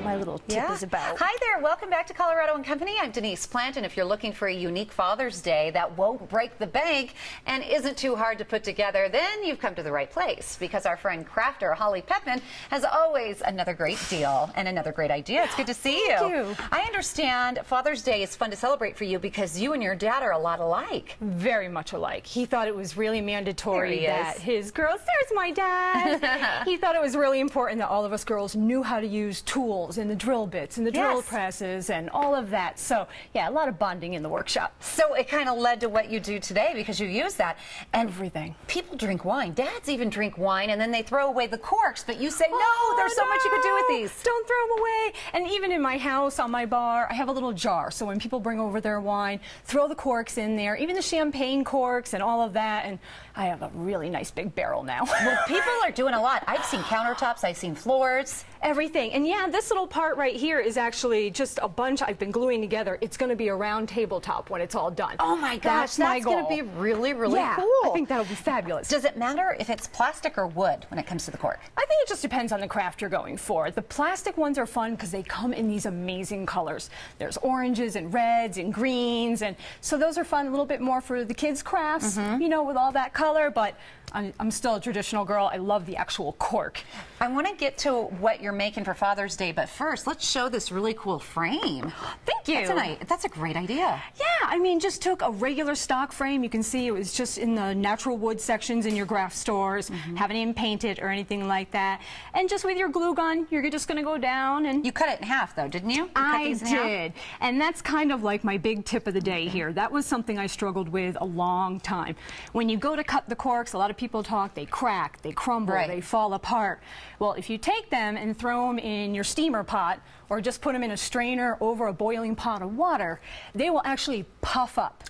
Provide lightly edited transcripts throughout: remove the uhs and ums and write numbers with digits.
my little tip is about. Hi there, welcome back to Colorado and Company. I'm Denise Plant, and if you're looking for a unique Father's Day that won't break the bank and isn't too hard to put together, then you've come to the right place, because our friend crafter Holly Peppin has always another great deal and another great idea. It's good to see you. Thank you. I understand Father's Day is fun to celebrate for you because you and your dad are a lot alike. Very much alike. He thought it was really mandatory There he that is. his girls, there's my dad. He thought it was really important that all of us girls knew how to use tools and the drill bits and the drill presses and all of that. So yeah, a lot of bonding in the workshop. So it kind of led to what you do today because you use that. And everything. People drink wine. Dads even drink wine and then they throw away the corks. But you say, no, there's so much you could do with these. Don't throw them away. And even in my house, on my bar, I have a little jar. So when people bring over their wine, throw the corks in there, even the champagne corks and all of that. And I have a really nice big barrel now. Well, people are doing a lot. I've seen countertops, I've seen floors. Everything. And yeah, this little part right here is actually just a bunch I've been gluing together. It's going to be a round tabletop when it's all done. Oh my gosh, that's going to be really, really cool. I think that'll be fabulous. Does it matter if it's plastic or wood when it comes to the cork? I think it just depends on the craft you're going for. The plastic ones are fun because they come in these amazing colors. There's oranges and reds and greens, and so those are fun, a little bit more for the kids' crafts, you know, with all that color, but I'm still a traditional girl. I love the actual cork. I want to get to what you're making for Father's Day, but first, let's show this really cool frame. Thank you. That's a great idea. Yeah, I mean, just took a regular stock frame. You can see it was just in the natural wood sections in your craft stores. Haven't even painted or anything like that. And just with your glue gun, you're just going to go down and... You cut it in half, though, didn't you? I did. And that's kind of like my big tip of the day here. That was something I struggled with a long time. When you go to cut the corks, a lot of people talk, they crack, they crumble, they fall apart. Well, if you take them and throw them in your steamer pot or just put them in a strainer over a boiling pot of water, they will actually puff up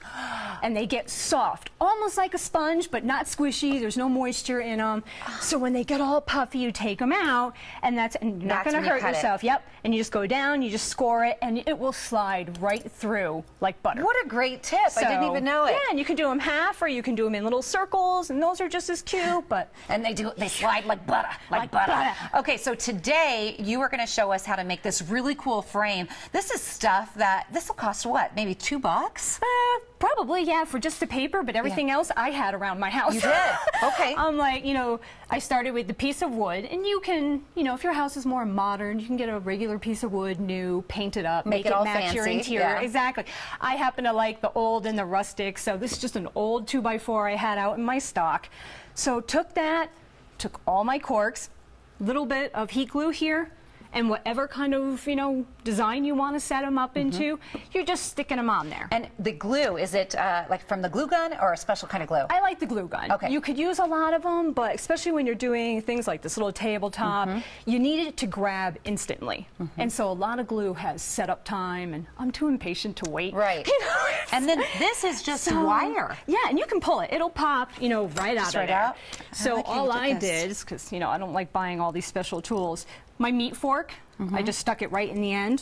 and they get soft, almost like a sponge, but not squishy. There's no moisture in them. So when they get all puffy, you take them out, and you're not going to hurt yourself. Yep. And you just go down, you just score it, and it will slide right through like butter. What a great tip. I didn't even know it. Yeah, and you can do them half, or you can do them in little circles, and those are just as cute. But and they slide like butter, like butter. Okay, so today you are going to show us how to make this really cool frame. This is stuff that this will cost what? Maybe $2? Probably, yeah, for just the paper, but everything else I had around my house. You did? Okay. I'm like, you know, I started with the piece of wood, and you can, you know, if your house is more modern, you can get a regular piece of wood, new, paint it up, make it all match your interior. Yeah. Exactly. I happen to like the old and the rustic, so this is just an old 2x4 I had out in my stock. So took all my corks, little bit of heat glue here, and whatever kind of, you know, design you want to set them up into, you're just sticking them on there. And the glue, is it like from the glue gun or a special kind of glue? I like the glue gun. Okay. You could use a lot of them, but especially when you're doing things like this little tabletop, you need it to grab instantly. And so a lot of glue has setup time, and I'm too impatient to wait. Right. You know, and then this is just wire. Yeah, and you can pull it. It'll pop, you know, right out of there. Out? So all I did, because, you know, I don't like buying all these special tools, my meat fork, I just stuck it right in the end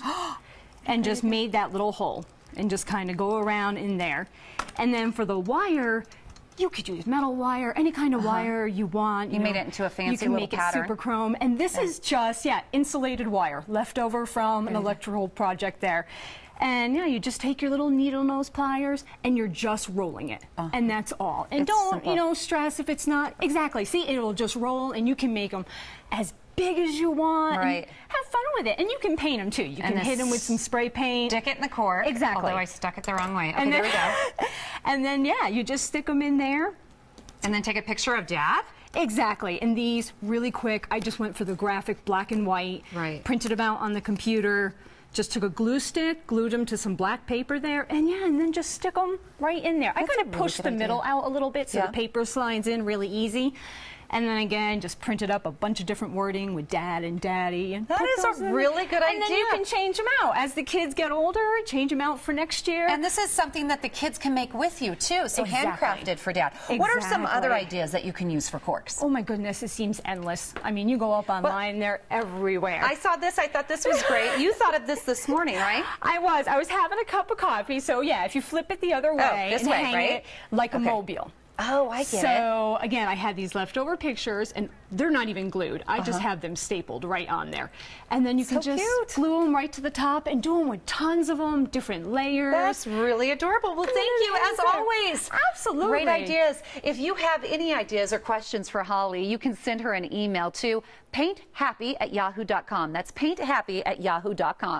and just made that little hole and just kind of go around in there. And then for the wire, you could use metal wire, any kind of wire you want. You made it into a fancy little pattern. You can make it super chrome. And this is just, insulated wire left over from an electrical project there. And yeah, you just take your little needle nose pliers and you're just rolling it. And that's all. And don't, you know, stress if it's not. Exactly. See, it'll just roll, and you can make them as big as you want. Right. And have fun with it. And you can paint them too. You can hit them with some spray paint. Stick it in the cork. Exactly. Although I stuck it the wrong way. Okay, there we go. And then, yeah, you just stick them in there. And then take a picture of Dad? Exactly. And these, really quick, I just went for the graphic black and white. Right. Printed them out on the computer. Just took a glue stick, glued them to some black paper there, and and then just stick them right in there. I kind of push the middle out a little bit so the paper slides in really easy. And then again, just printed up a bunch of different wording with Dad and Daddy. And that is a really good idea. And then you can change them out. As the kids get older, change them out for next year. And this is something that the kids can make with you, too. So handcrafted for Dad. What are some other ideas that you can use for corks? Oh, my goodness, it seems endless. I mean, you go up online, they're everywhere. I saw this. I thought this was great. You thought of this morning, right? I was having a cup of coffee. So, yeah, if you flip it the other way this and way, hang it like a mobile. Oh, I get it. So again, I had these leftover pictures, and they're not even glued. I just have them stapled right on there. And then you can just glue them right to the top and do them with tons of them, different layers. That's really adorable. Well, thank you as always. Absolutely. Great ideas. If you have any ideas or questions for Holly, you can send her an email to painthappy@yahoo.com. That's painthappy@yahoo.com.